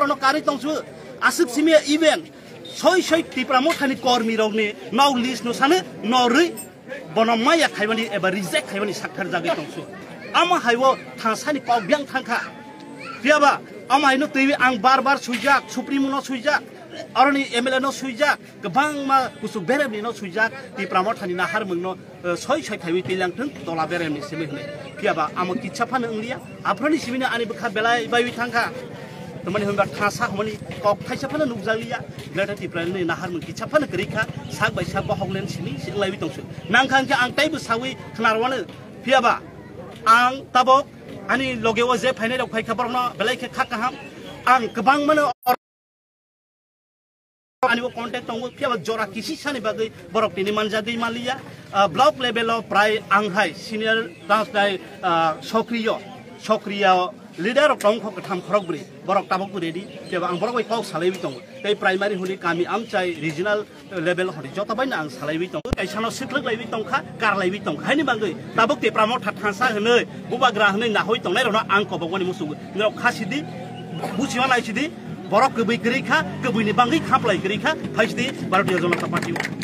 no kari tongsu asuk simia event soi tipra mo thani kormi rogni now list no sane no ri bonomaya khaibani eba reject khaibani sakhar jagi tongsu ama haiwo thasani pau byang thangkha piaba ama haino tv ang bar suijak supremo no suijak aroni MLA no suijak gobang ma kusuk beremni no suijak tipra mo thani nahar mungno soi khaiwi tilang thung tola beremni simihne piaba amo kichaphan nglia aproni simina ani bkha belai baiwi thangkha तमने हम बात खासा हमनी Kock थाइसा fun नुजालिया greater टिप्रान ने नहार मन किछा fun करिखा साग bye साग बहगलेन सिनि सिंलाइ बितंसु नांखां के आं टाइबो सावि खनारवानो फियाबा आं ताबो आनि लगेव जे फाइनाय रख फाइ खबरनो बेलायखे खाकाहाम आं गोबां माने आनिबो कन्टेक्ट दङ फियाबा जरा किसि सानि बागै बरक तिनि मानजा दै मालिया ब्लक लेभेलाव प्राय आंहाय सिनियर दासनाय सक्रिय leader of Tong Hokatam Krogri, Borok Tabokuri, ang Borok Pau Salaviton, they primary Huli Kami Amchai regional level of the Jotabana and Salaviton, a channel Sikla Levitonka, Carlaviton, Hanibangi, Taboki Pramot Hansa, Bubagra, Nahoiton, Lerona, Uncle Bonimusu, no Cassidy, Busian HD, Borok Grika, Kabuni Bangi, Kapla Grika, HD, Barbiazon of the party.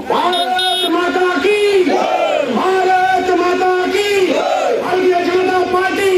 Bharat माता की भारत माता की Bharatiya Janata party